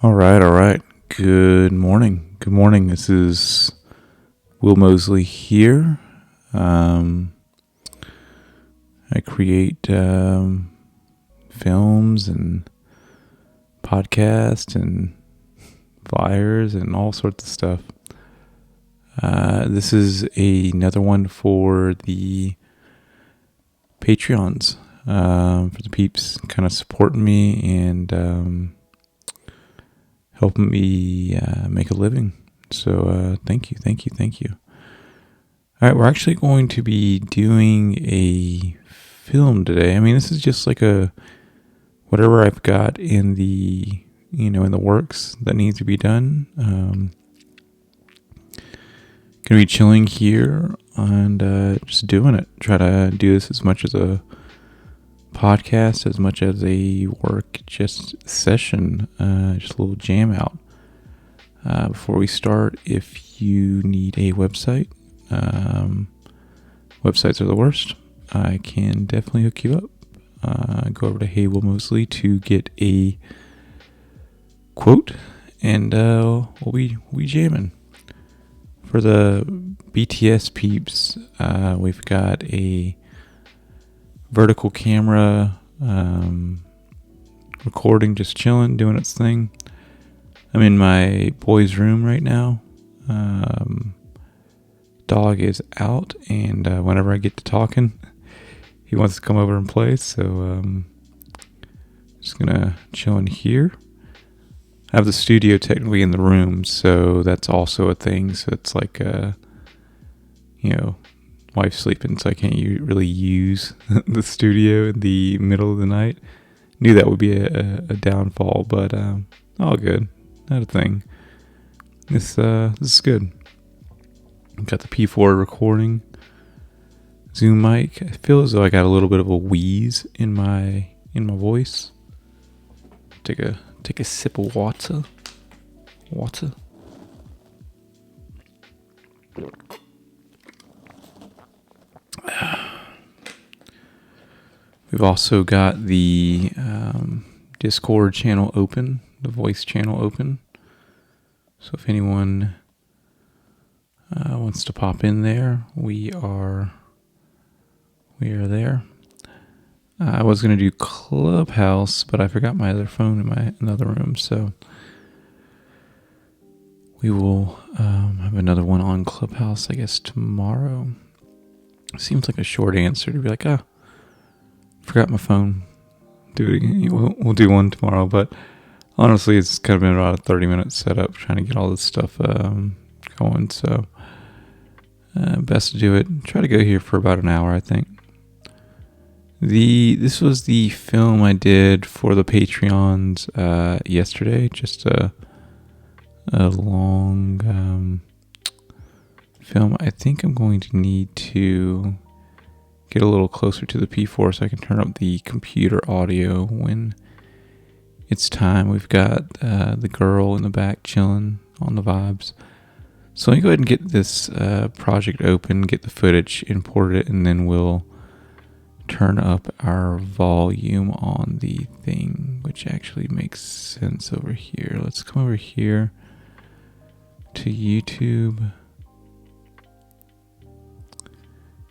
All right, all right. Good morning. Good morning. This is Will Mosley here. I create films and podcasts and flyers and all sorts of stuff. This is another one for the Patreons, for the peeps kind of supporting me and helping me make a living. So thank you. All right, we're actually going to be doing a film today. I mean, this is just like a whatever I've got in the in the works that needs to be done. Gonna be chilling here and just doing it. Try to do this as much as a podcast as much as a work just session, just a little jam out. Before we start, if you need a website, websites are the worst. I can definitely hook you up. Go over to Hey Will Mosley to get a quote, and we'll be jamming. For the BTS peeps, we've got a vertical camera, recording, just chilling, doing its thing. I'm in my boy's room right now. Dog is out, and whenever I get to talking, he wants to come over and play. So just gonna chill in here. I have the studio technically in the room, so that's also a thing. So it's like wife's sleeping, so I can't really use the studio in the middle of the night. Knew that would be a downfall, but all good. Not a thing. This is good. Got the P4 recording Zoom mic. I feel as though I got a little bit of a wheeze in my voice. Take a sip of water. We've also got the Discord channel open, the voice channel open. So if anyone wants to pop in there, we are there. I was going to do Clubhouse, but I forgot my other phone in my another room, so we will have another one on Clubhouse, I guess, tomorrow. Seems like a short answer to be like, forgot my phone. Do it again. We'll do one tomorrow, but honestly, it's kind of been about a 30-minute setup trying to get all this stuff going. So best to do it. Try to go here for about an hour, I think. This was the film I did for the Patreons yesterday. Just a long film. I think I'm going to need to get a little closer to the P4 so I can turn up the computer audio when it's time. We've got the girl in the back chilling on the vibes. So let me go ahead and get this project open, get the footage, import it, and then we'll turn up our volume on the thing, which actually makes sense over here. Let's come over here to YouTube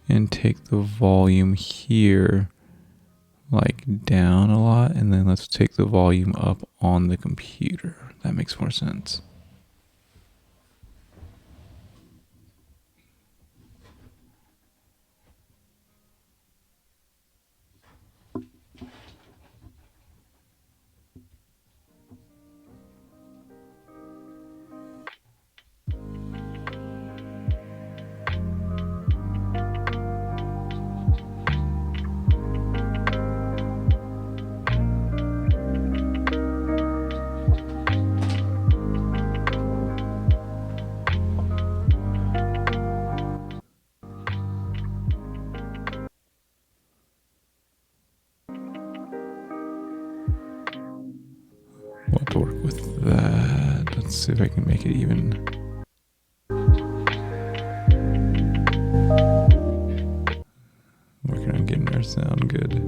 and take the volume here like down a lot, and then let's take the volume up on the computer. That makes more sense. We'll have to work with that. Let's see if I can make it even. Working on getting our sound good.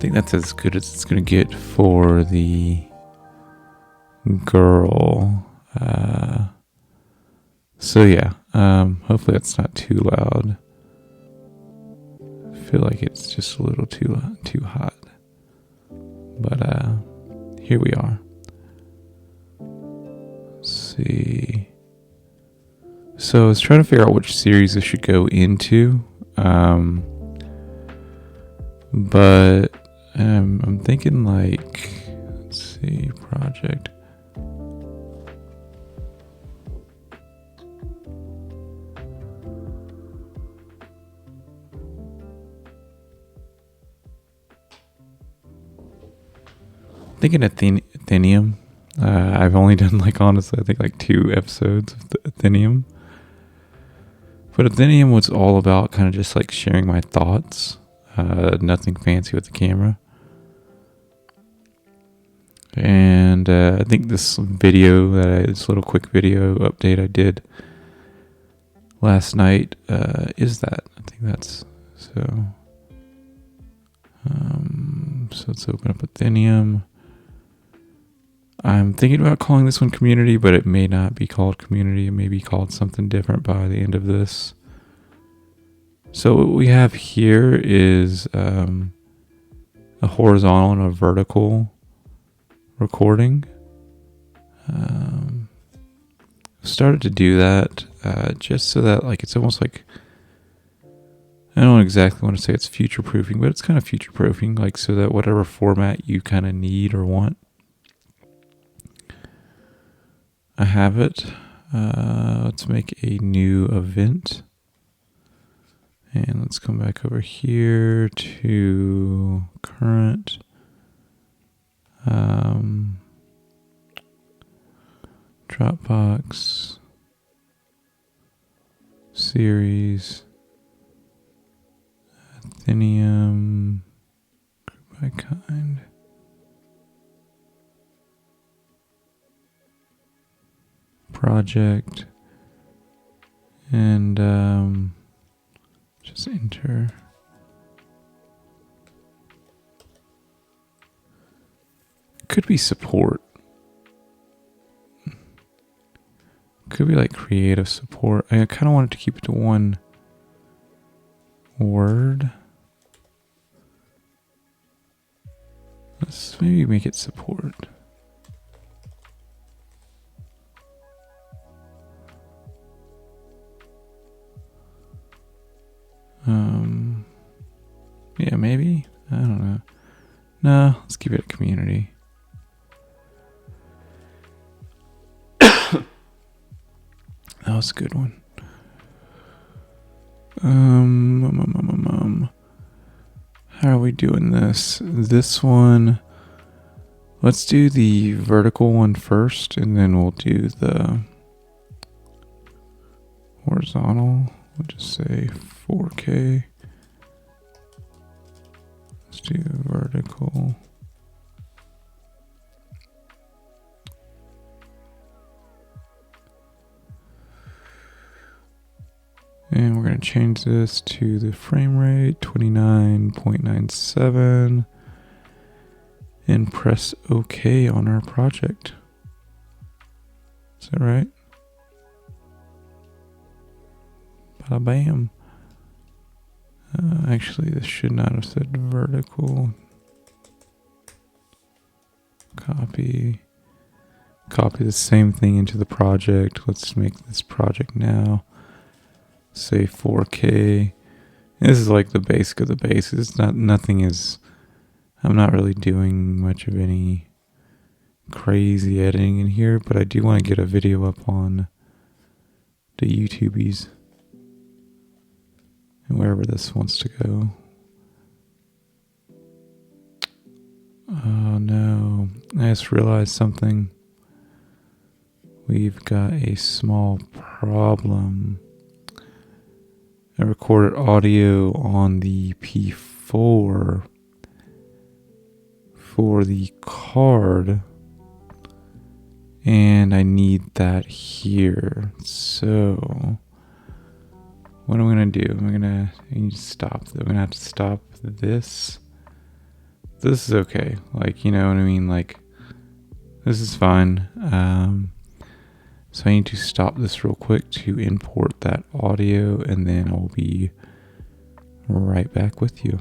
think that's as good as it's going to get for the girl. So yeah, hopefully that's not too loud. I feel like it's just a little too hot. But here we are. Let's see. So I was trying to figure out which series I should go into. But I'm thinking like, let's see, project. Thinking Athenium. I've only done honestly, I think 2 episodes of the Athenium. But Athenium was all about kind of just sharing my thoughts. Nothing fancy with the camera. And I think this little quick video update I did last night is that. I think that's so. So let's open up Athenium. I'm thinking about calling this one Community, but it may not be called Community. It may be called something different by the end of this. So what we have here is a horizontal and a vertical recording. Started to do that just so that it's almost I don't exactly want to say it's future proofing, but it's kind of future proofing, so that whatever format you kind of need or want, I have it. Let's make a new event. And let's come back over here to current. Dropbox. Series. Athenium. Group by kind. Project. And just enter. Could be support. Could be creative support. I kind of wanted to keep it to one word. Let's maybe make it support. Yeah, maybe. I don't know. No, let's keep it a community. That was a good one. How are we doing this? This one, let's do the vertical one first, and then we'll do the horizontal. We'll just say 4K. Let's do vertical. And we're going to change this to the frame rate, 29.97, and press OK on our project. Is that right? Bada bam. Actually, this should not have said vertical. Copy the same thing into the project. Let's make this project now. Say 4K. This is the basic of the basics. It's nothing is. I'm not really doing much of any crazy editing in here, but I do want to get a video up on the YouTubies and wherever this wants to go. Oh no, I just realized something. We've got a small problem. I recorded audio on the P4 for the card, and I need that here. So what I'm gonna do, I need to stop. I'm gonna have to stop this, this is okay. Like, you know what I mean? Like, this is fine. So I need to stop this real quick to import that audio, and then I'll be right back with you.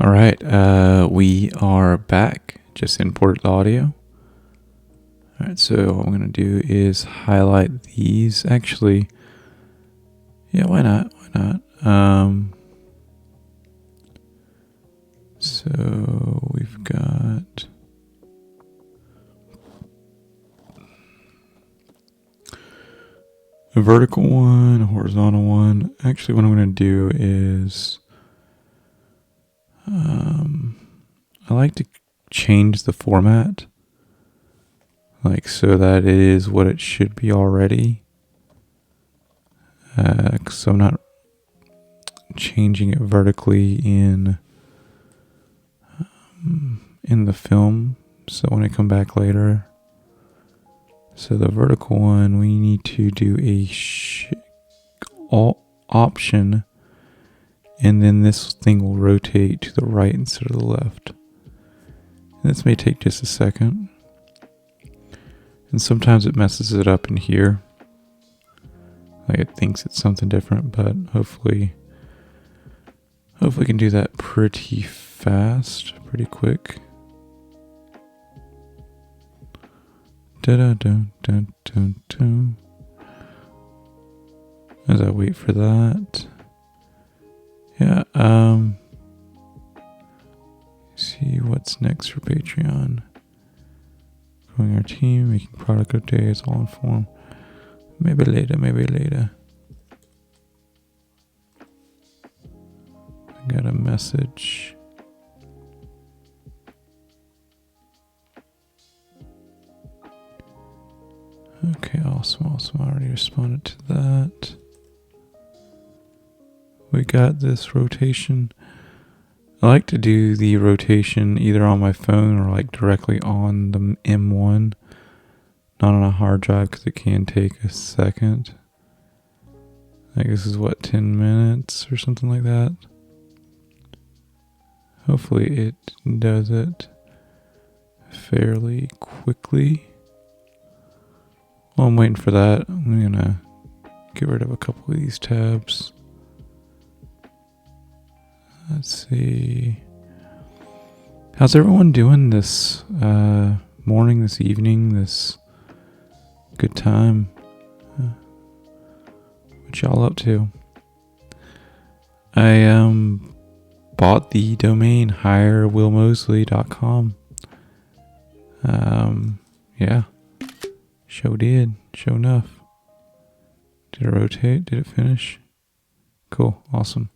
All right, we are back. Just imported the audio. All right, so what I'm going to do is highlight these. Actually, yeah, why not? Why not? So we've got a vertical one, a horizontal one. Actually, what I'm going to do is I like to change the format, like so that it is what it should be already. So I'm not changing it vertically in the film. So when I come back later, so the vertical one, we need to do a option, and then this thing will rotate to the right instead of the left. And this may take just a second. And sometimes it messes it up in here. Like it thinks it's something different, but hopefully Hopefully we can do that pretty fast, pretty quick. Da-da-dun-dun-dun-dun. As I wait for that. Yeah, see what's next for Patreon. Growing our team, making product updates, all informed. Maybe later. I got a message. Okay, awesome. I already responded to that. We got this rotation. I like to do the rotation either on my phone or like directly on the M1, not on a hard drive because it can take a second. I guess this is 10 minutes or something like that. Hopefully it does it fairly quickly. While I'm waiting for that, I'm gonna get rid of a couple of these tabs. Let's see. How's everyone doing this morning, this evening, this good time? What y'all up to? I bought the domain hirewillmosley.com. Yeah. Show enough. Did it rotate? Did it finish? Cool. Awesome.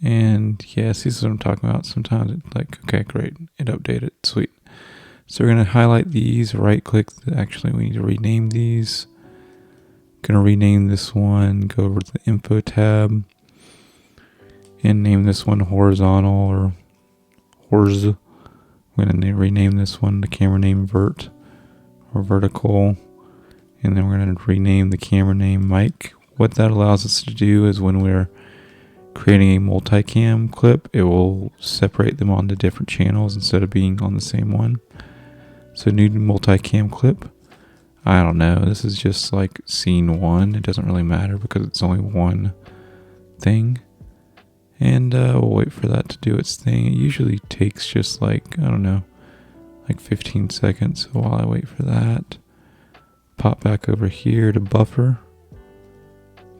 And yeah, see, this is what I'm talking about. Sometimes it's like, okay, great. It updated. Sweet. So we're going to highlight these, right click. Actually, we need to rename these. Going to rename this one, go over to the info tab and name this one horizontal or horz. We're going to rename this one the camera name vert or vertical. And then we're going to rename the camera name mic. What that allows us to do is when we're creating a multicam clip, it will separate them onto different channels instead of being on the same one. So new multicam clip. I don't know. This is just like scene 1. It doesn't really matter because it's only one thing. And we'll wait for that to do its thing. It usually takes just like 15 seconds. So while I wait for that, pop back over here to buffer.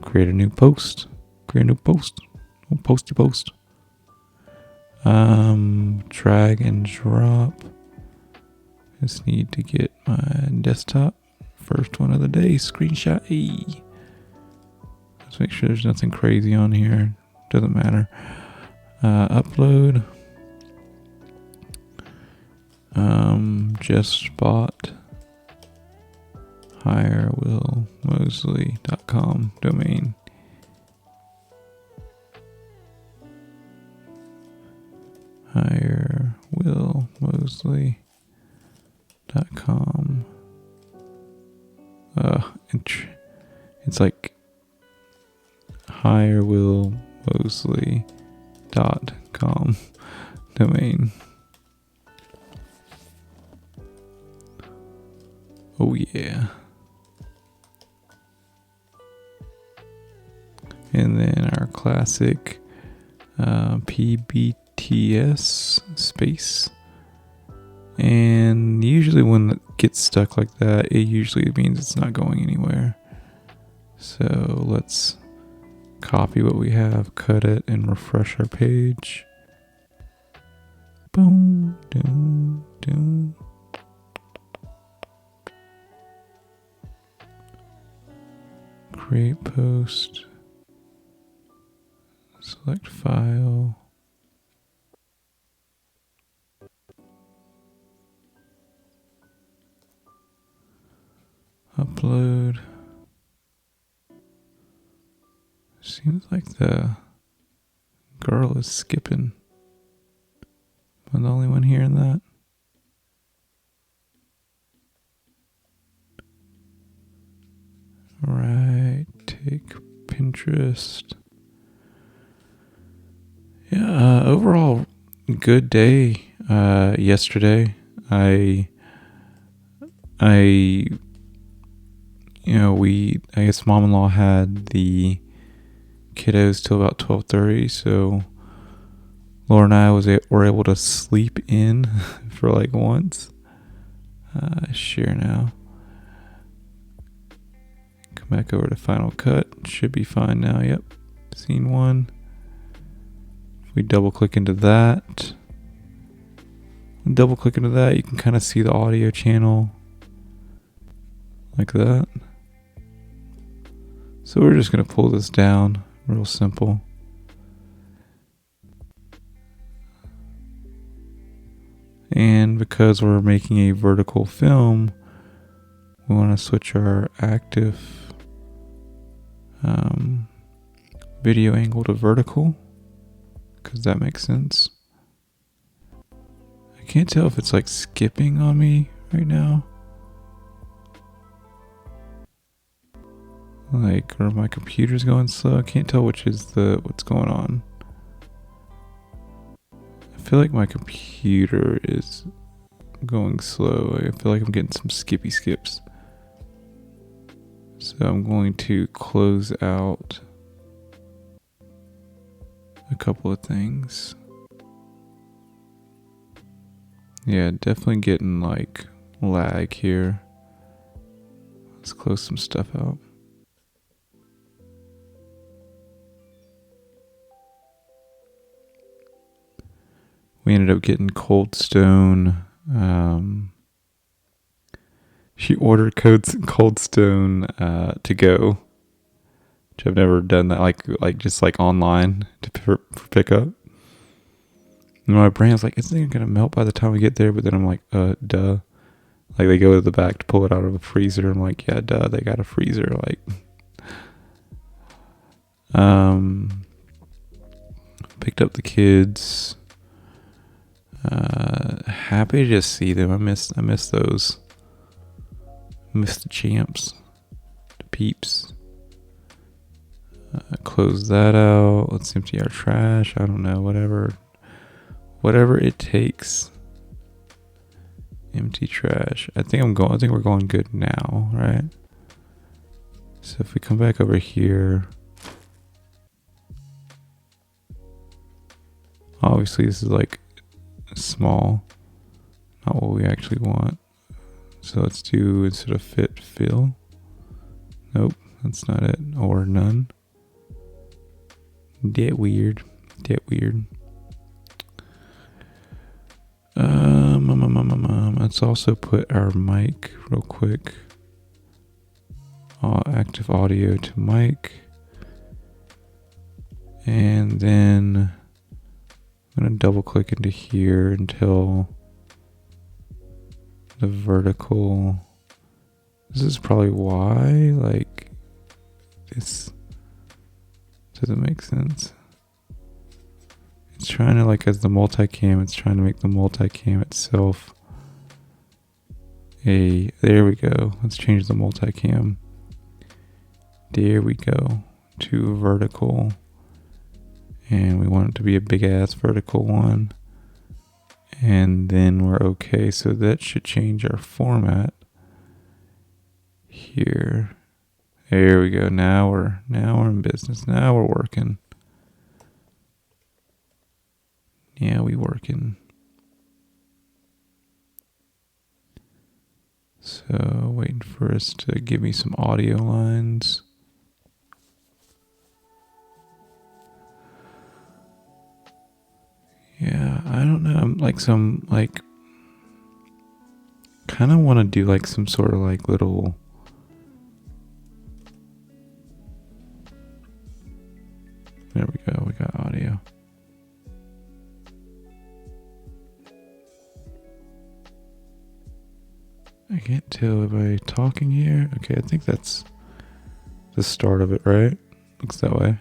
Create a new post. Posty post. Drag and drop. Just need to get my desktop. First one of the day. Screenshot. Hey. Let's make sure there's nothing crazy on here. Doesn't matter. Upload. Just bought hirewillmosley.com domain. hirewillmosley.com. It's like hirewillmosley.com domain. Oh yeah. And then our classic PBTS space. And usually when it gets stuck like that, it usually means it's not going anywhere. So let's copy what we have, cut it, and refresh our page. Boom, doom, doom. Create post. Select file. Upload. Seems like the girl is skipping. Am I the only one hearing that? Right, take Pinterest. Yeah, overall good day. Yesterday, I guess mom-in-law had the kiddos till about 12:30. So Laura and I were able to sleep in for like once. Share now. Come back over to Final Cut. Should be fine now. Yep. Scene 1. If we double click into that, you can kind of see the audio channel like that. So we're just going to pull this down. Real simple. And because we're making a vertical film, we want to switch our active video angle to vertical, because that makes sense. I can't tell if it's like skipping on me right now, like, or my computer's going slow. I can't tell which is what's going on. I feel like my computer is going slow. I feel like I'm getting some skippy skips. So I'm going to close out a couple of things. Yeah, definitely getting like lag here. Let's close some stuff out. We ended up getting Cold Stone. She ordered Cold Stone to go, which I've never done that, like just like online for pickup. And my brain's like, isn't it gonna melt by the time we get there? But then I'm like, duh. Like, they go to the back to pull it out of the freezer. I'm like, yeah, duh, they got a freezer. Like, picked up the kids. Happy to just see them. I miss those. I miss the champs, the peeps. Close that out. Let's empty our trash. I don't know, whatever it takes. Empty trash. I think we're going good now, right? So if we come back over here, obviously this is like small, not what we actually want. So let's do, instead of fit, fill. Nope, that's not it. Or none. That weird. Let's also put our mic real quick. Active audio to mic. And then I'm going to double click into here until the vertical. This is probably why, like, this doesn't make sense. It's trying to, like, as the multicam, it's trying to make the multicam itself there we go. Let's change the multicam. There we go. To vertical. And we want it to be a big ass vertical one. And then we're okay. So that should change our format here. There we go. Now we're in business. Now we're working. Yeah, we working. So waiting for us to give me some audio lines. Yeah, I don't know. I'm like kind of want to do like some sort of like little. There we go. We got audio. I can't tell. Am I talking here? Okay, I think that's the start of it, right? Looks that way.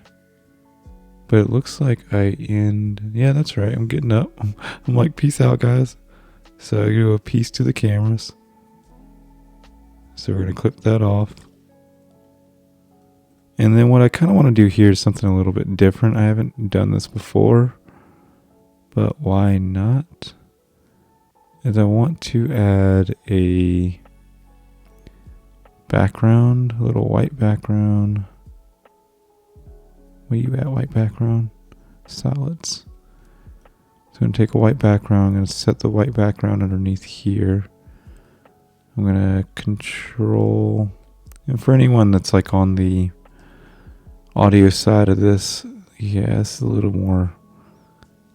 But it looks like I end. Yeah, that's right. I'm getting up. I'm like, peace out, guys. So I do a peace to the cameras. So we're going to clip that off. And then what I kind of want to do here is something a little bit different. I haven't done this before. But why not? Is I want to add a background, a little white background. Where you at, white background? Solids. So I'm going to take a white background. I'm going to set the white background underneath here. I'm going to control... And for anyone that's like on the audio side of this, yeah, it's a little more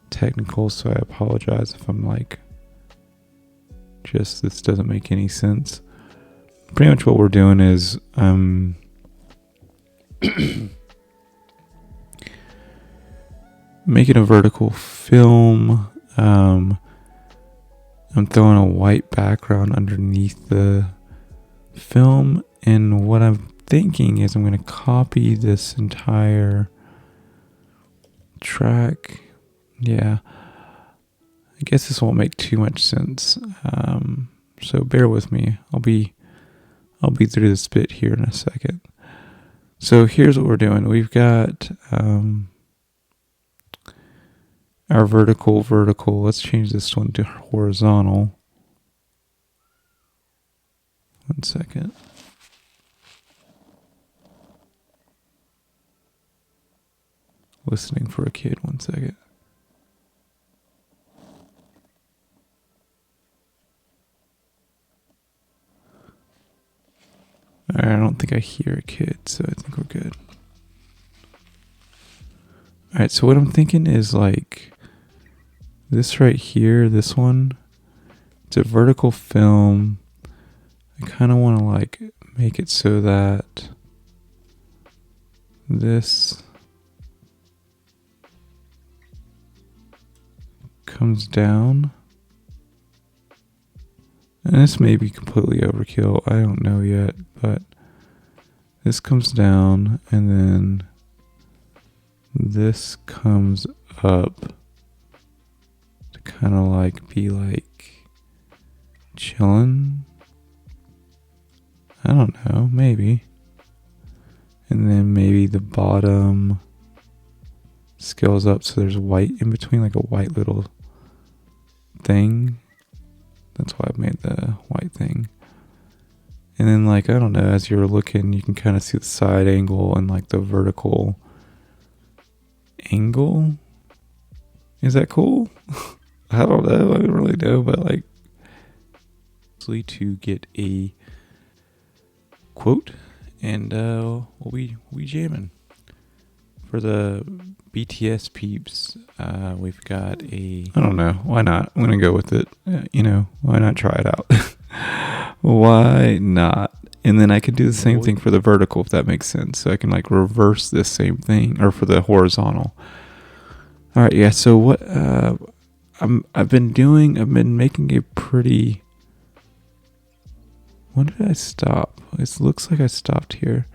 technical, so I apologize if I'm like, just this doesn't make any sense. Pretty much what we're doing is making a vertical film. I'm throwing a white background underneath the film, and what I'm thinking is I'm going to copy this entire track. Yeah, I guess this won't make too much sense, so bear with me. I'll be through this bit here in a second. So here's what we're doing. We've got our vertical. Let's change this one to horizontal. One second. Listening for a kid. One second. Alright, I don't think I hear a kid, so I think we're good. Alright, so what I'm thinking is like this right here, this one, it's a vertical film. I kind of want to like make it so that this comes down. And this may be completely overkill. I don't know yet, but this comes down and then this comes up to kind of like be like chilling. I don't know, maybe. And then maybe the bottom scales up so there's white in between, like a white little thing. That's why I made the white thing. And then like, I don't know, as you're looking, you can kind of see the side angle and like the vertical angle. Is that cool? I don't know. I don't really know, but like, to get a quote, and we'll be jamming. For the BTS peeps, we've got a... I don't know. Why not? I'm going to go with it. Why not try it out? Why not? And then I could do the same thing for the vertical, if that makes sense. So I can like reverse this same thing, or for the horizontal. All right, yeah. So what I've been making a pretty... When did I stop? It looks like I stopped here.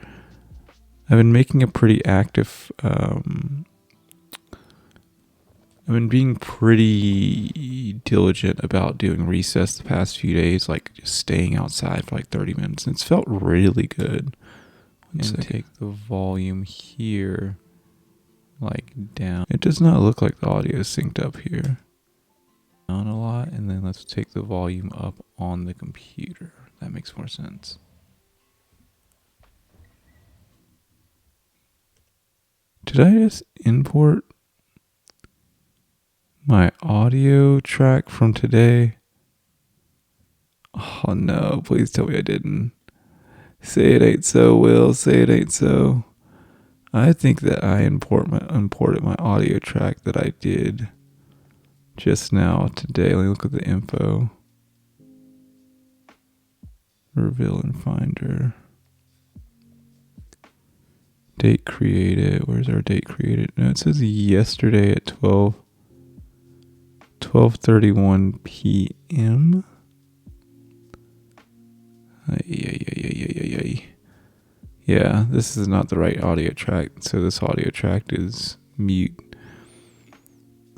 I've been making a pretty active, I've been being pretty diligent about doing recess the past few days, like just staying outside for like 30 minutes. And it's felt really good. And take the volume here, like down. It does not look like the audio is synced up here. Down a lot, and then let's take the volume up on the computer. That makes more sense. Did I just import my audio track from today? Oh no, please tell me I didn't. Say it ain't so, Will. Say it ain't so. I think that I imported my audio track that I did just now today. Let me look at the info. Reveal in Finder. Date created. Where's our date created? No, it says yesterday at 12:31 p.m. Yeah, this is not the right audio track. So this audio track is mute.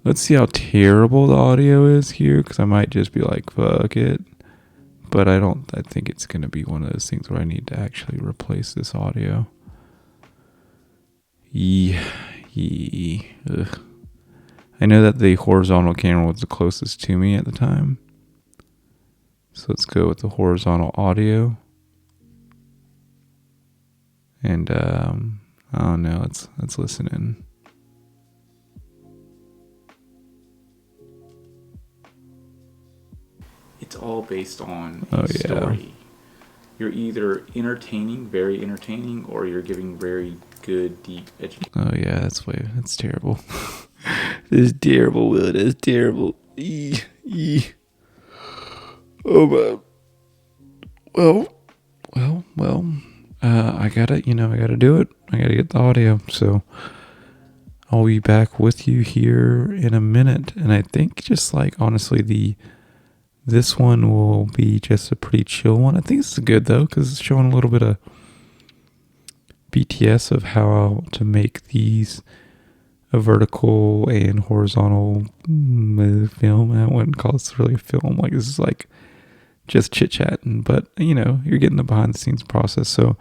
Let's see how terrible the audio is here, because I might just be like, fuck it. But I think it's going to be one of those things where I need to actually replace this audio. Ugh. I know that the horizontal camera was the closest to me at the time. So let's go with the horizontal audio. And Oh no, let's listen in. It's all based on a story. You're either entertaining, very entertaining, or you're giving very good, deep education. Oh yeah, that's terrible. It's terrible, Will. That's terrible. Oh man. Well. I gotta do it. I gotta get the audio. So I'll be back with you here in a minute. And I think just like honestly, this one will be just a pretty chill one. I think it's good though, because it's showing a little bit of BTS of how to make these a vertical and horizontal film. I wouldn't call this really a film. Like this is like just chit chatting, but you're getting the behind the scenes process. So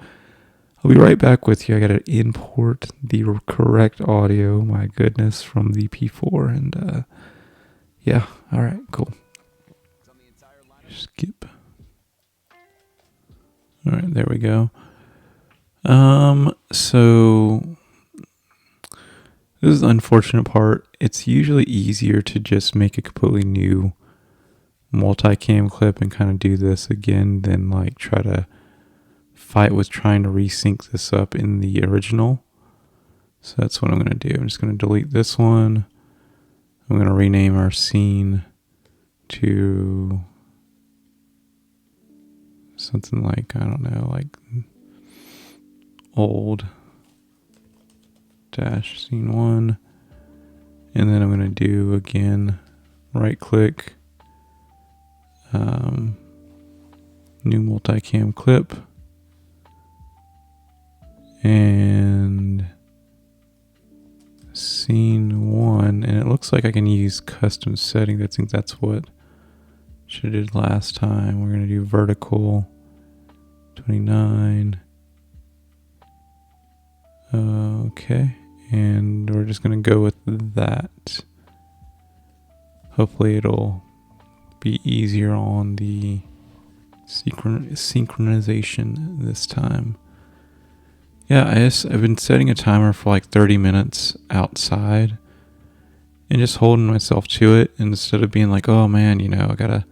I'll be right back with you. I got to import the correct audio. My goodness, from the P4, and yeah. All right, cool. Skip. All right, there we go. So this is the unfortunate part. It's usually easier to just make a completely new multicam clip and kind of do this again than like try to fight with trying to resync this up in the original. So that's what I'm going to do. I'm just going to delete this one. I'm going to rename our scene to something like, I don't know, like old dash scene 1. And then I'm going to do again, right click, new multicam clip, and scene 1. And it looks like I can use custom settings. I think that's what should have did last time. We're going to do vertical 29. Okay, and we're just going to go with that. Hopefully it'll be easier on the synchronization this time. Yeah, I've been setting a timer for like 30 minutes outside and just holding myself to it instead of being like, oh man, I gotta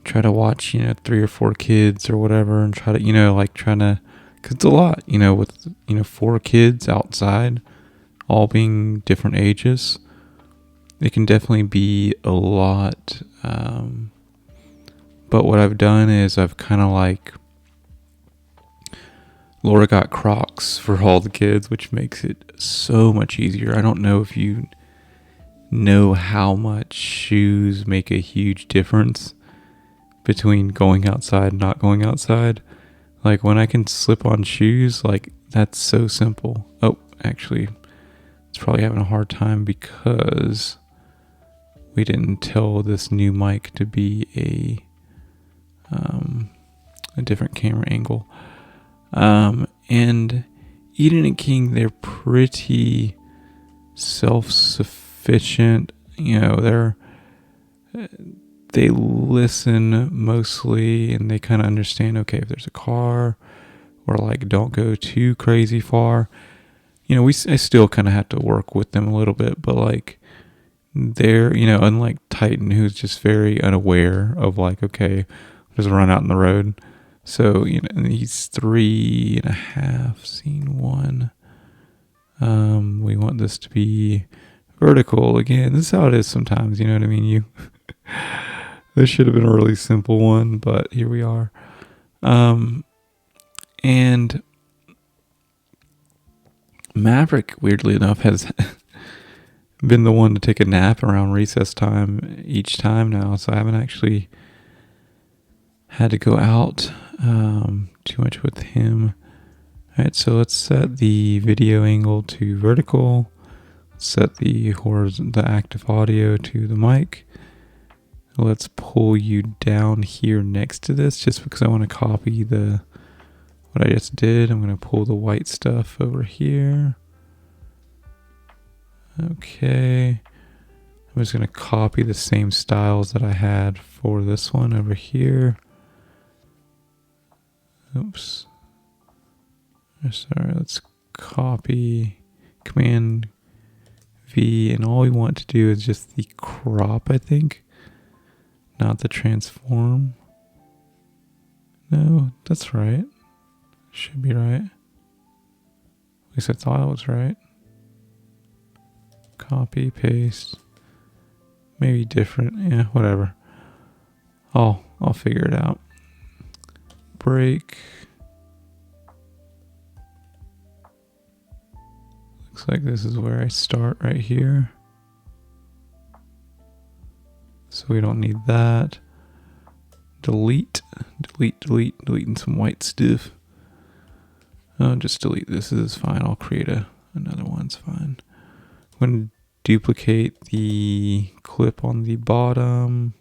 try to watch, 3 or 4 kids or whatever, and try to, trying to, cause it's a lot, with, 4 kids outside, all being different ages. It can definitely be a lot. But what I've done is I've kind of like, Laura got Crocs for all the kids, which makes it so much easier. I don't know if you know how much shoes make a huge difference between going outside and not going outside. Like when I can slip on shoes, like that's so simple. Oh, actually, it's probably having a hard time because we didn't tell this new mic to be a different camera angle. And Eden and King, they're pretty self-sufficient. They listen mostly, and they kind of understand, okay, if there's a car, or like don't go too crazy far. I still kind of have to work with them a little bit, but like they're, unlike Titan, who's just very unaware of like, okay, just run out in the road. So, he's 3.5, scene 1. We want this to be vertical again. This is how it is sometimes, you know what I mean? This should have been a really simple one, but here we are. And Maverick, weirdly enough, has been the one to take a nap around recess time each time now, so I haven't actually had to go out too much with him. All right, so let's set the video angle to vertical. Set the active audio to the mic. Let's pull you down here next to this, just because I want to copy what I just did. I'm going to pull the white stuff over here. Okay. I'm just going to copy the same styles that I had for this one over here. Oops. Sorry, let's copy, Command V, and all we want to do is just the crop, I think, not the transform. No, that's right. Should be right. At least I thought it was right. Copy, paste. Maybe different. Yeah, whatever. I'll figure it out. Break. Looks like this is where I start right here. So we don't need that. Delete, deleting some white stuff. Oh, just delete this. This is fine. I'll create another one. It's fine. I'm going to duplicate the clip on the bottom.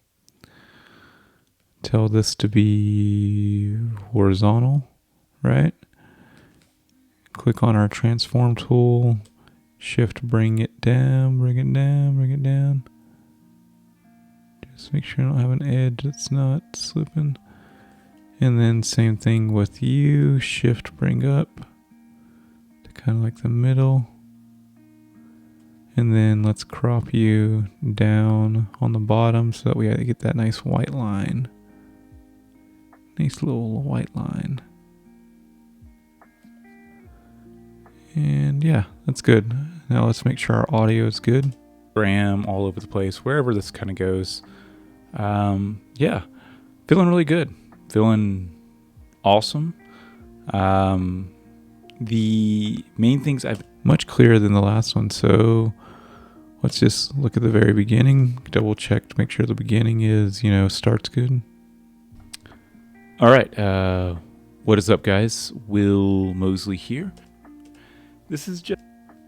Tell this to be horizontal, right? Click on our transform tool. Shift, bring it down, bring it down, bring it down. Just make sure I don't have an edge that's not slipping. And then same thing with you. Shift, bring up to kind of like the middle. And then let's crop you down on the bottom so that we get that nice white line. Nice little white line. And yeah, that's good. Now let's make sure our audio is good. Ram all over the place, wherever this kind of goes. Yeah, feeling really good. Feeling awesome. The main things I've much clearer than the last one. So let's just look at the very beginning, double check to make sure the beginning is, starts good. All right. What is up, guys? Will Mosley here. This is just...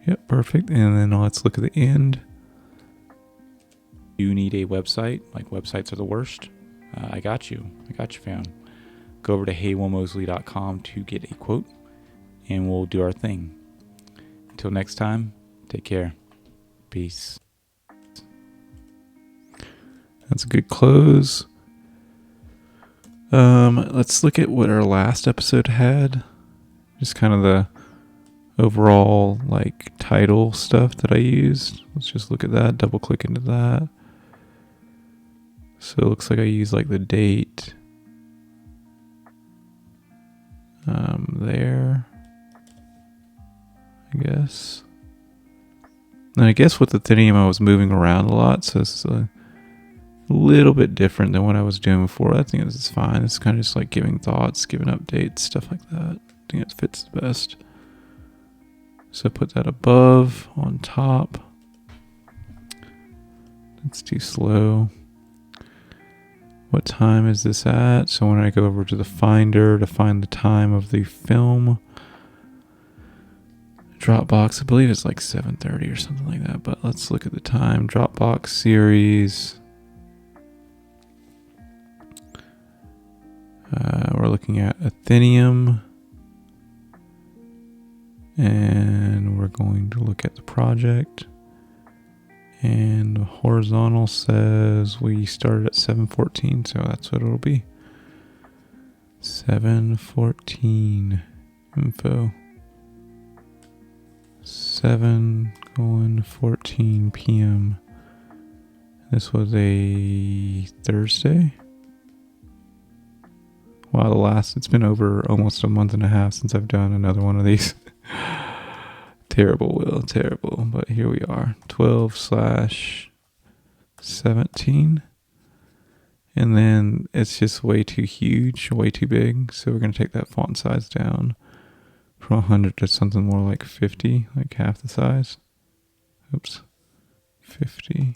Yep, perfect. And then let's look at the end. You need a website. Like, websites are the worst. I got you, fam. Go over to heywillmosley.com to get a quote, and we'll do our thing. Until next time, take care. Peace. That's a good close. Let's look at what our last episode had. Just kind of the overall title stuff that I used. Let's just look at that, double click into that. So it looks like I used the date there, I guess. And I guess with the Ethereum I was moving around a lot, so it's a little bit different than what I was doing before. I think this is fine. It's kind of just giving thoughts, giving updates, stuff like that. I think it fits the best. So put that above, on top. That's too slow. What time is this at? So when I go over to the Finder to find the time of the film, Dropbox, I believe it's 7:30 or something like that, but let's look at the time. Dropbox series. We're looking at Athenium. And we're going to look at the project. And the horizontal says we started at 7:14, so that's what it'll be. 7:14 info. 7:14 p.m. This was a Thursday. Wow, it's been over almost a month and a half since I've done another one of these. Terrible, Will, terrible. But here we are, 12/17. And then it's just way too huge, way too big. So we're going to take that font size down from 100 to something more like 50, like half the size. Oops, 50.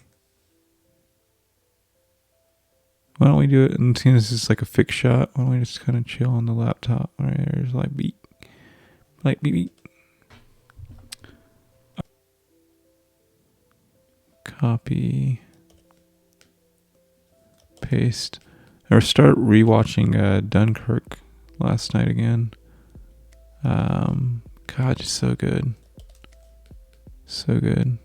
Why don't we do it, and seeing this is a fixed shot, why don't we just kind of chill on the laptop? All right, there's beat. Beat. Copy. Paste. Or start rewatching Dunkirk last night again. God, just so good. So good.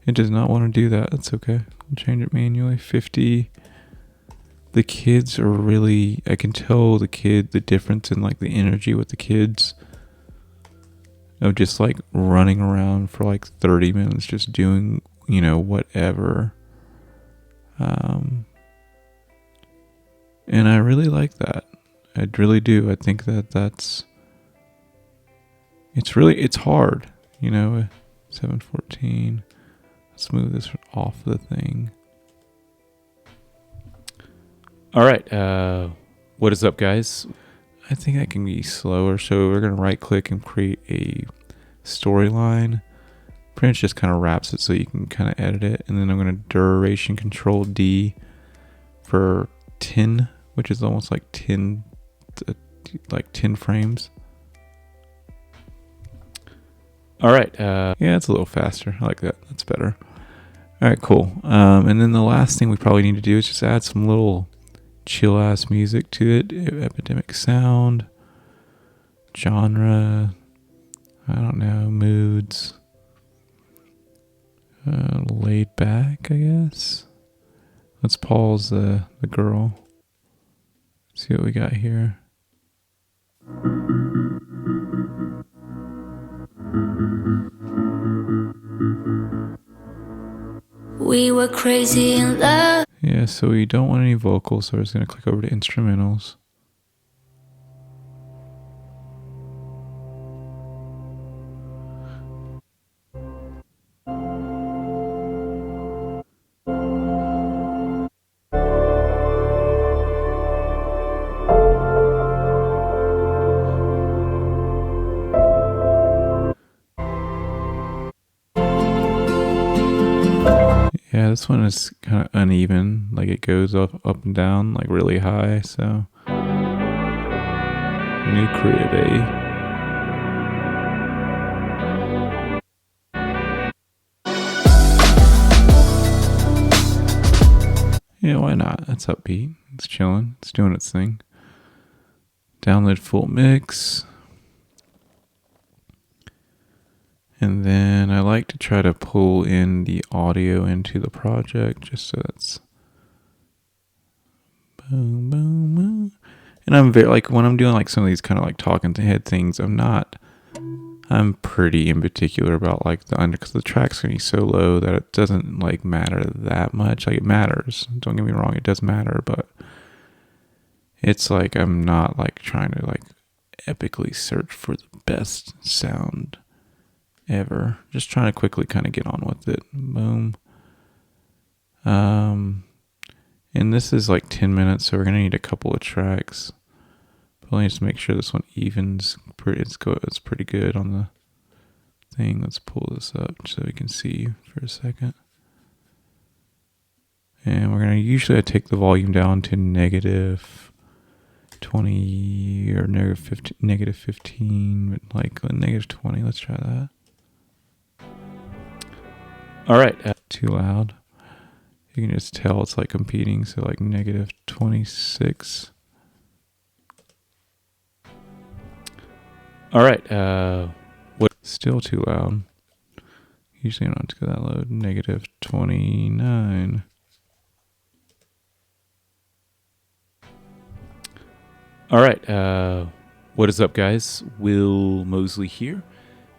It does not want to do that. That's okay. I'll change it manually. 50. The kids are really, I can tell the difference in the energy with the kids. of just like running around for like 30 minutes just doing, whatever. And I really like that. I really do. I think it's hard, 714. Let's move this off the thing. All right. What is up, guys? I think that can be slower. So we're going to right click and create a storyline. Pretty much just kind of wraps it so you can kind of edit it. And then I'm going to duration control D for 10, which is almost like 10 frames. All right. Yeah, it's a little faster. I like that. That's better. All right, cool. And then the last thing we probably need to do is just add some little chill ass music to it. Epidemic sound, genre, I don't know, moods, laid back, I guess. Let's pause the girl. See what we got here. We were crazy in love. Yeah, so we don't want any vocals, so we're just going to click over to instrumentals. Yeah, this one is kind of uneven. Like it goes up and down, like really high. So, new crib, eh? Yeah, why not? That's upbeat. It's chilling. It's doing its thing. Download full mix. And then I like to try to pull in the audio into the project just so it's boom, boom, boom. And I'm very, like, when I'm doing like some of these kind of like talking to head things, I'm pretty in particular about like because the track's gonna be so low that it doesn't like matter that much. Like it matters. Don't get me wrong, it does matter, but it's like I'm not like trying to like epically search for the best sound ever. Just trying to quickly kind of get on with it. Boom. And this is like 10 minutes, so we're gonna need a couple of tracks. But let me just make sure this one evens. It's pretty good on the thing. Let's pull this up so we can see for a second. And we're gonna usually take the volume down to negative 20 or negative 15, but like negative 20. Let's try that. All right, too loud. You can just tell it's like competing. So like negative 26. All right, still too loud. Usually I don't have to go that low. Negative 29. All right, what is up, guys? Will Mosley here.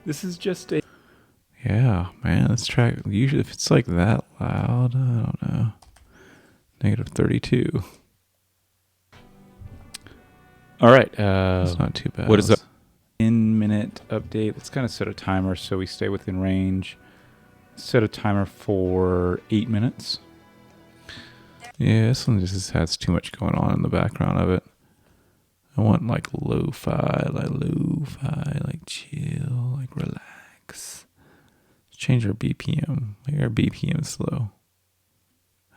This is just a... Yeah, man, this track, usually if it's like that loud, I don't know. Negative 32. All right, it's not too bad. What is up? 10-minute update. Let's kind of set a timer so we stay within range. Set a timer for 8 minutes. Yeah, this one just has too much going on in the background of it. I want like lo-fi, like chill, like relax. Let's change our BPM. Like our BPM is slow.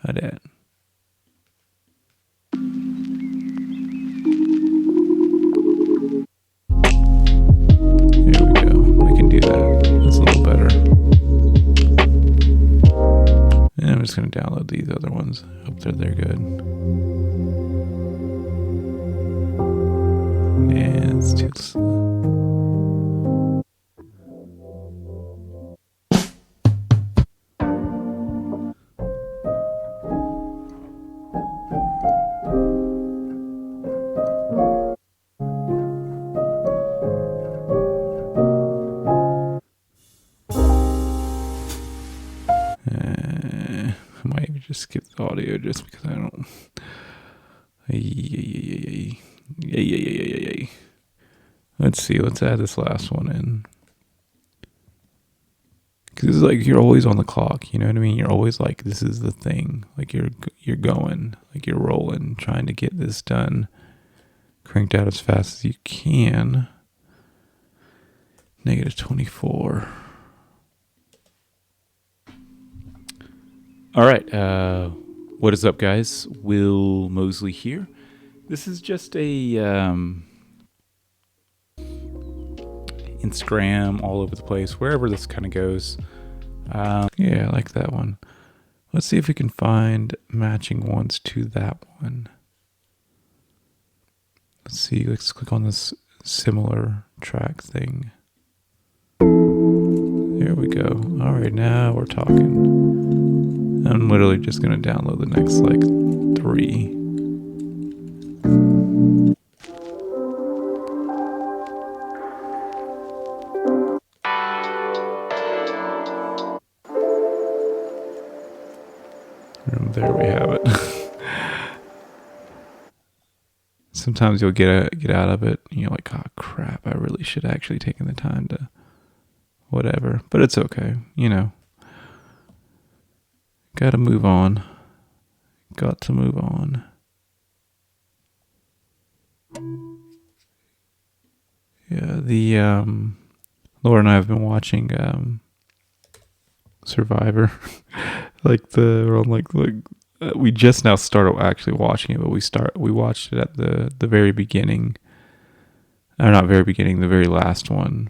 How that? There we go. We can do that. That's a little better. And I'm just going to download these other ones. Hope they're good. Yeah, it's too slow. just skip the audio just because I don't. Let's see. Let's add this last one in. Because it's like you're always on the clock. You know what I mean? You're always like, this is the thing. Like you're going, like you're rolling, trying to get this done, cranked out as fast as you can. -24. All right. What is up, guys? Will Mosley here. This is just a Instagram all over the place, wherever this kind of goes. Yeah, I like that one. Let's see if we can find matching ones to that one. Let's see. Let's click on this similar track thing. There we go. All right, now we're talking. I'm literally just going to download the next like 3. And there we have it. Sometimes you'll get out of it and you're like, oh crap, I really should have actually taken the time to whatever. But it's okay, you know. Gotta move on. Got to move on. Yeah, the Laura and I have been watching Survivor. We're on we just now started actually watching it, but we watched it at the very beginning. Or not very beginning, the very last one.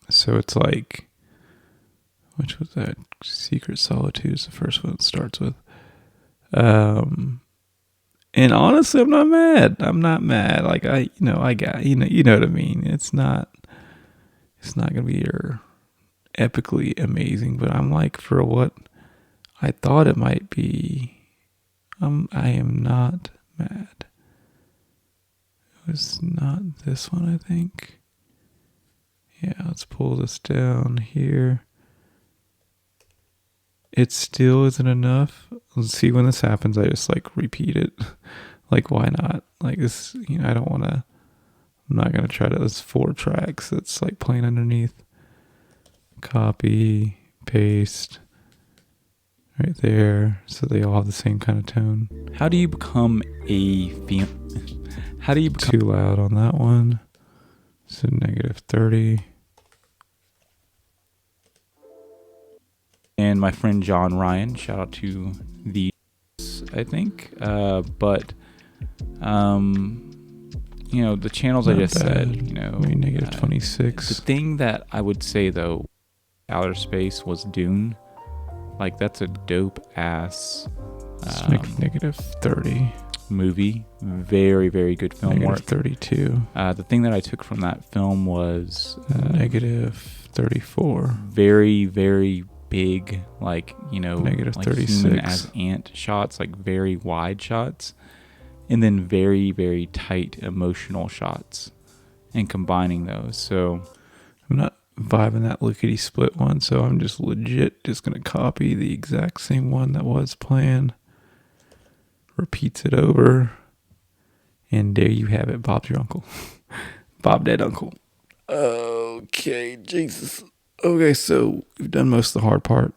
So it's like, which was that? Secret Solitude is the first one it starts with. And honestly, I'm not mad. Like you know what I mean. It's not gonna be your epically amazing, but I'm like, for what I thought it might be, I am not mad. It was not this one, I think. Yeah, let's pull this down here. It still isn't enough. Let's see, when this happens, I just like repeat it. Like, why not? Like this, you know, I'm not going to try to, there's 4 tracks that's like playing underneath. Copy, paste, right there. So they all have the same kind of tone. How do you become too loud on that one? So -30. And my friend John Ryan, shout out to the, I think, but you know, the channels not I just bad. Said, you know, -26. The thing that I would say though, outer space was Dune. Like that's a dope ass. Let's make -30 movie. Very, very good film work. -32. The thing that I took from that film was -34. Very, very big, like, you know, -36 human as ant shots, like very wide shots, and then very, very tight emotional shots, and combining those. So I'm not vibing that lickety split one, so I'm just legit just gonna copy the exact same one that was playing, repeats it over, and there you have it. Bob's your uncle. Bob dead uncle. Okay, Jesus. Okay, so we've done most of the hard part.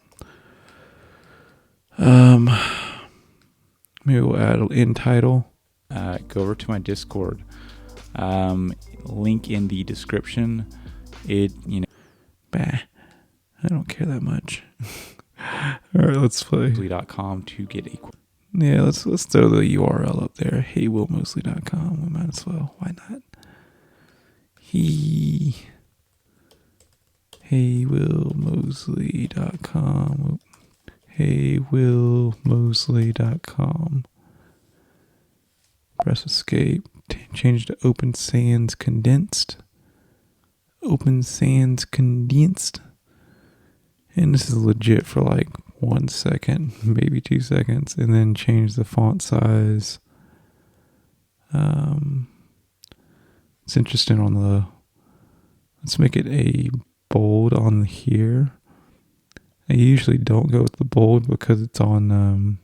Maybe we'll add an end title. Go over to my Discord. Link in the description. I don't care that much. All right, let's play. Mosley.com to get a. Yeah, let's throw the URL up there. HeyWillMosley.com. We might as well. Why not? HeyWillMosley.com. HeyWillMosley.com. Press escape. Change to Open Sans Condensed. Open Sans Condensed. And this is legit for like 1 second, maybe 2 seconds. And then change the font size. It's interesting on the... Let's make it a bold on here. I usually don't go with the bold because it's on,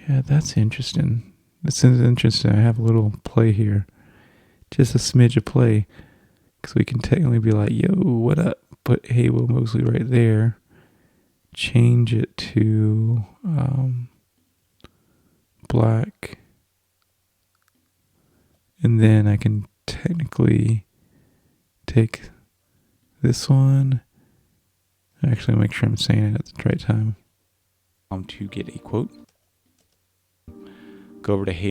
yeah, that's interesting. This is interesting. I have a little play here. Just a smidge of play. Because we can technically be like, yo, what up? Put Hey Will Mosley right there. Change it to black. And then I can technically take this one. Actually, make sure I'm saying it at the right time. To get a quote. Go over to Hey.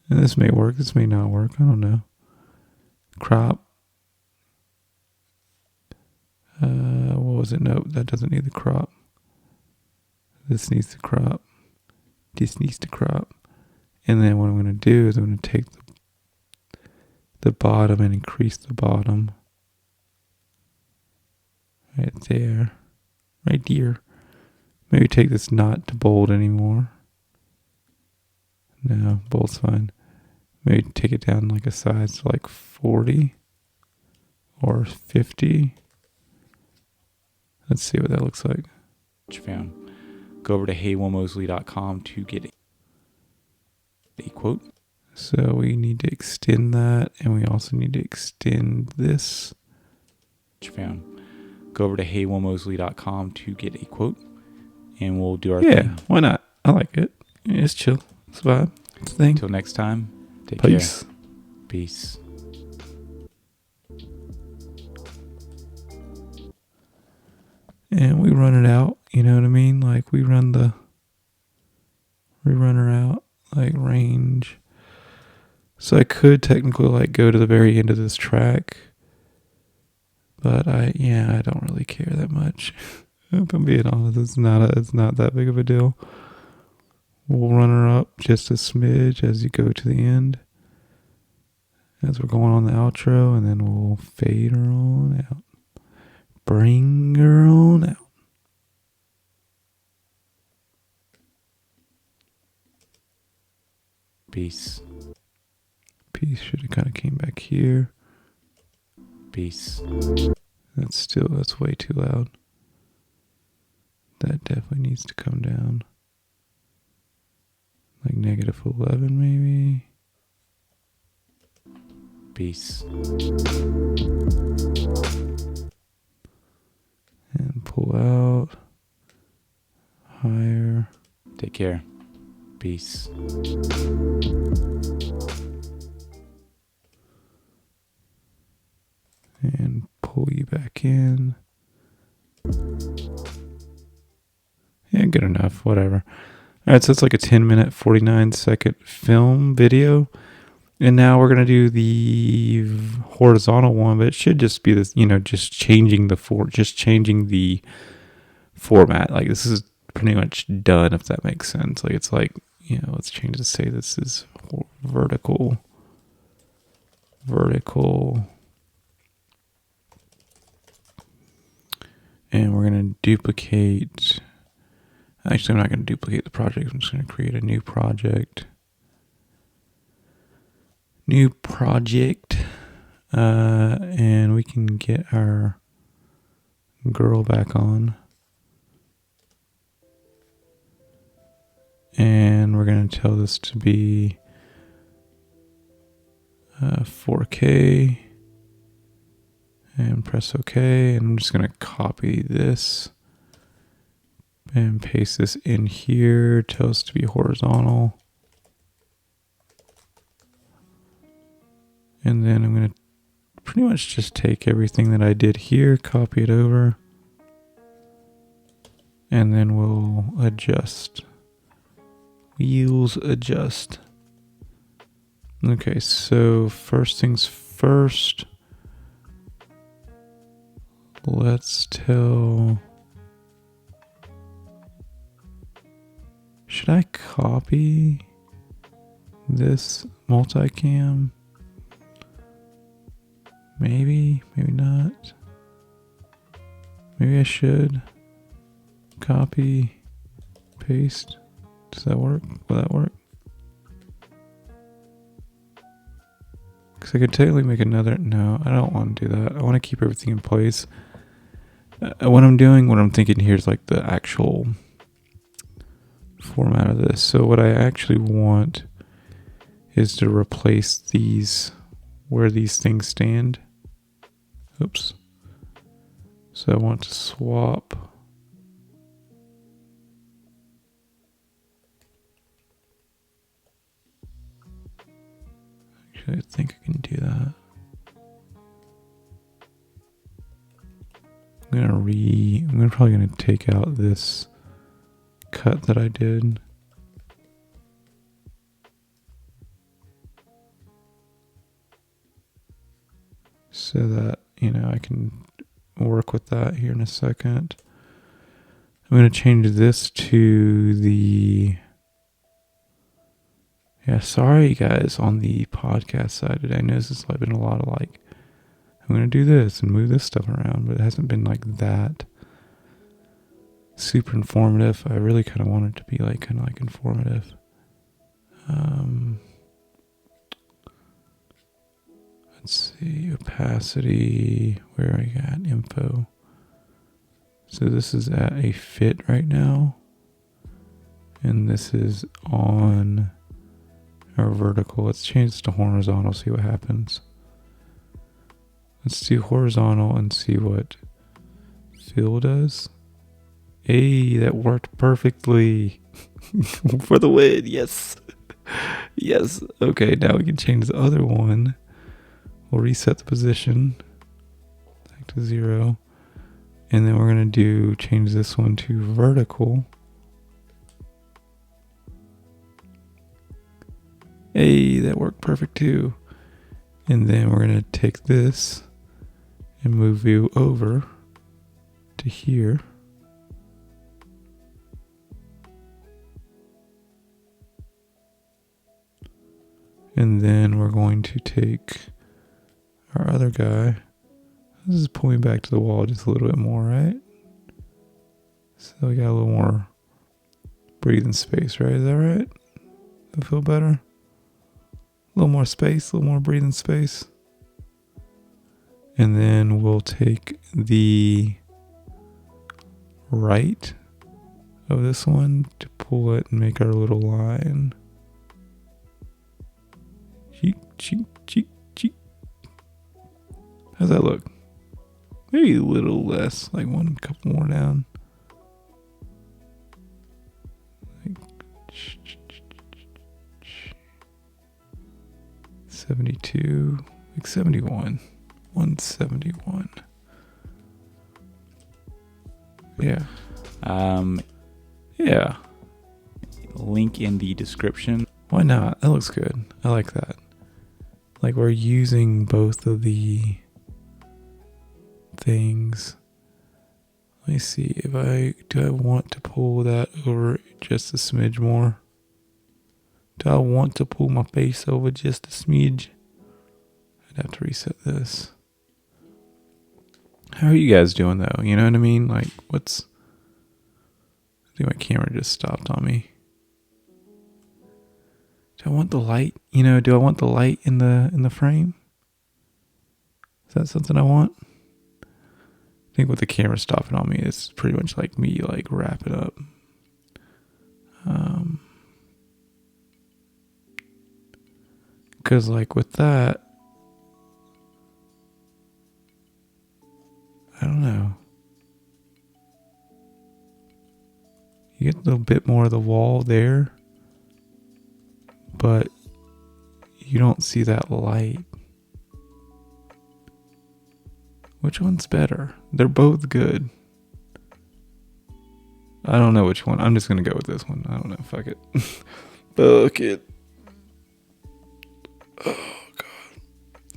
And this may work. This may not work. I don't know. Crop. What was it? Nope, that doesn't need the crop. This needs the crop. This needs the crop. And then what I'm going to do is I'm going to take the bottom and increase the bottom. Right there. Right here. Maybe take this not to bold anymore. No, bold's fine. Maybe take it down like a size to like 40 or 50. Let's see what that looks like. Found. Go over to heywillmosley.com to get a quote. So we need to extend that, and we also need to extend this. Found. Go over to heywillmosley.com to get a quote, and we'll do our thing. Yeah, why not? I like it. Yeah, it's chill. It's a vibe. It's a thing. Until next time, take Peace. care. Peace. And we run it out, you know what I mean? Like we run her out, like range. So I could technically like go to the very end of this track, but I don't really care that much. If I'm being honest, it's not that big of a deal. We'll run her up just a smidge as you go to the end, as we're going on the outro, and then we'll fade her on out. Bring her on out. Peace. Peace should have kind of came back here. Peace. That's way too loud. That definitely needs to come down. Like -11 maybe. Peace. And pull out. Higher. Take care. Peace. And pull you back in. Yeah, good enough. Whatever. All right, so it's like a 10-minute, 49-second film video. And now we're going to do the horizontal one, but it should just be this, just changing the format. Like this is pretty much done, if that makes sense. Like it's like, let's change it to say this is vertical. And we're going to duplicate. Actually, I'm not going to duplicate the project. I'm just going to create a new project. And we can get our girl back on. And we're going to tell this to be 4K. And press OK. And I'm just going to copy this and paste this in here. Tell us to be horizontal. And then I'm going to pretty much just take everything that I did here, copy it over, and then we'll adjust. Wheels adjust. Okay, so first things first. Let's tell... Should I copy this multicam? Maybe not. Maybe I should copy, paste. Does that work? Will that work? Because I could technically make another. No, I don't want to do that. I want to keep everything in place. What I'm thinking here is like the actual format of this. So what I actually want is to replace these where these things stand. Oops. So I want to swap. Actually, I think I can do that. I'm probably gonna take out this cut that I did. So that, I can work with that here in a second. I'm gonna change this to the, sorry guys on the podcast side today. I know this has been a lot of I'm going to do this and move this stuff around, but it hasn't been that super informative. I really kind of want it to be kind of informative. Let's see, opacity, where I got info. So this is at a fit right now. And this is on our vertical. Let's change this to horizontal, see what happens. Let's do horizontal and see what fill does. Hey, that worked perfectly. For the win, yes. Yes. Okay, now we can change the other one. We'll reset the position back to 0. And then we're going to change this one to vertical. Hey, that worked perfect too. And then we're going to take this and move you over to here. And then we're going to take our other guy. This is pulling back to the wall just a little bit more, right? So we got a little more breathing space, right? Is that right? Does that feel better? A little more space, a little more breathing space. And then we'll take the right of this one to pull it and make our little line. Cheek, cheek, cheek, cheek. How's that look? Maybe a little less, one couple more down. 72, 71. 171. Yeah. Yeah. Link in the description. Why not? That looks good. I like that. We're using both of the things. Let me see do I want to pull that over just a smidge more? Do I want to pull my face over just a smidge? I'd have to reset this. How are you guys doing though? You know what I mean? I think my camera just stopped on me. Do I want the light? Do I want the light in the frame? Is that something I want? I think with the camera stopping on me, it's pretty much me wrap it up. Because with that, I don't know. You get a little bit more of the wall there, but you don't see that light. Which one's better? They're both good. I don't know which one. I'm just going to go with this one. I don't know. Fuck it. Fuck it. Oh, God.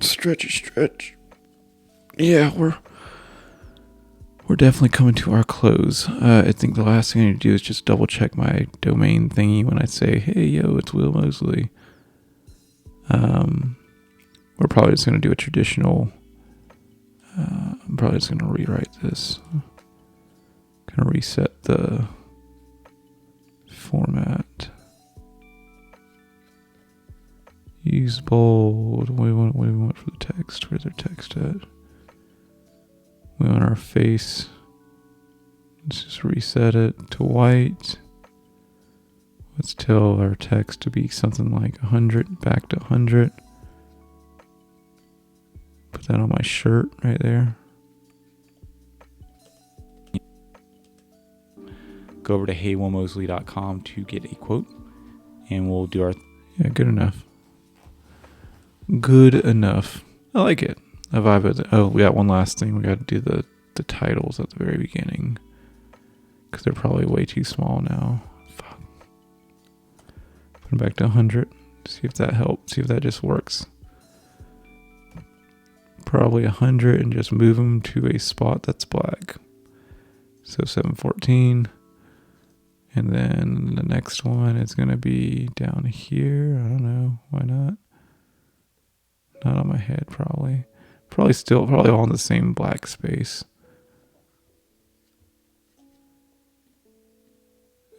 Stretch. Yeah, we're definitely coming to our close. I think the last thing I need to do is just double check my domain thingy when I say, hey, yo, it's Will Mosley. We're probably just going to do a traditional... I'm probably just going to rewrite this. Going to reset the format. use bold. What do we want for the text? Where's our text at? We want our face. Let's just reset it to white. Let's tell our text to be something like 100, back to 100. Put that on my shirt right there. Go over to heywillmosley.com to get a quote, and we'll do our... Yeah, good enough. Good enough. I like it. I vibe with it. Oh, we got one last thing. We got to do the titles at the very beginning, because they're probably way too small now. Fuck. Put them back to 100. See if that helps. See if that just works. Probably 100, and just move them to a spot that's black. So 714. And then the next one is going to be down here. I don't know. Why not? Not on my head, probably. Probably all in the same black space.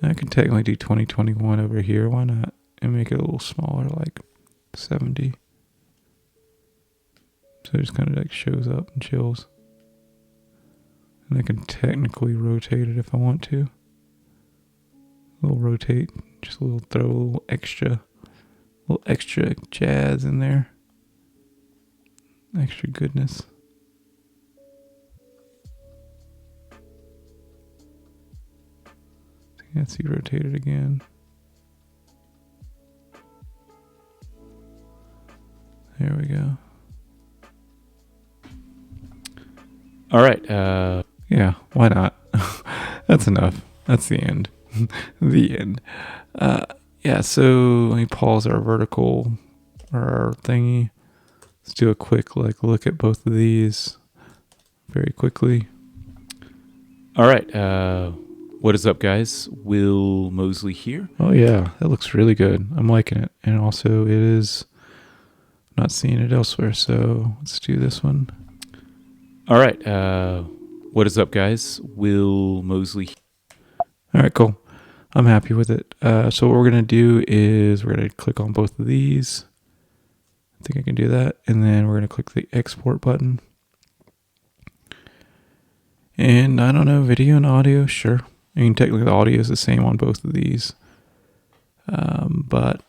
I can technically do 2021 over here. Why not? And make it a little smaller, like 70. So it just kind of like shows up and chills. And I can technically rotate it if I want to. A little rotate, just throw a little extra jazz in there. Extra goodness. Let's see, rotate it again. There we go. All right. Yeah, why not? That's enough. That's the end. The end. Yeah, so let me pause our vertical or our thingy. Let's do a quick look at both of these very quickly. All right. What is up, guys? Will Mosley here. Oh yeah, that looks really good. I'm liking it. And also it is not seeing it elsewhere, so let's do this one. All right. What is up, guys? Will Mosley. All right, cool. I'm happy with it. So what we're going to do is we're going to click on both of these. I think I can do that. And then we're going to click the export button. And I don't know, video and audio, sure. I mean, technically the audio is the same on both of these. But,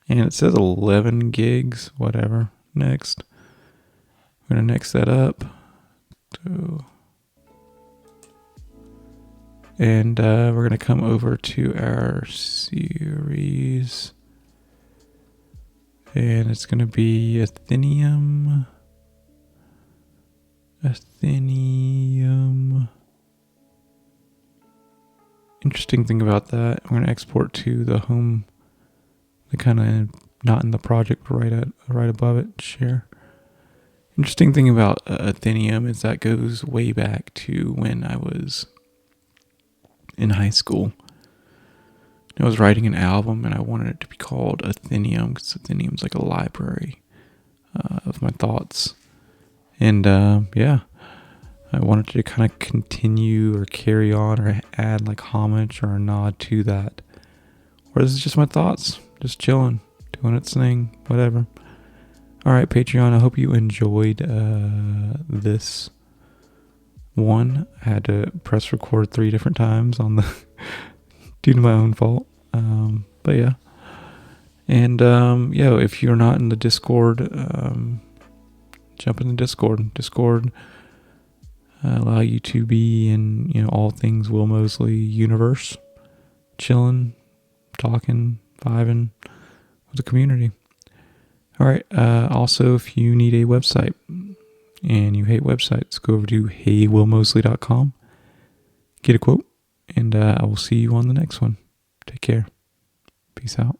and it says 11 gigs, whatever. Next. We're going to next that up. And we're going to come over to our series. And it's going to be Athenium. Interesting thing about that, I'm going to export to the home, the kind of not in the project, but right above it, share. Interesting thing about Athenium is that goes way back to when I was in high school. I was writing an album and I wanted it to be called Athenium because Athenium's like a library of my thoughts. And yeah, I wanted to kind of continue or carry on or add like homage or a nod to that. Or this is just my thoughts, just chilling, doing its thing, whatever. All right, Patreon, I hope you enjoyed this one. I had to press record 3 different times on the due to my own fault. But yeah. And yeah, if you're not in the Discord, jump in the Discord. Allow you to be in, all things Will Mosley universe, chilling, talking, vibing with the community. All right. Also, if you need a website and you hate websites, go over to heywillmosley.com, get a quote, and I will see you on the next one. Take care. Peace out.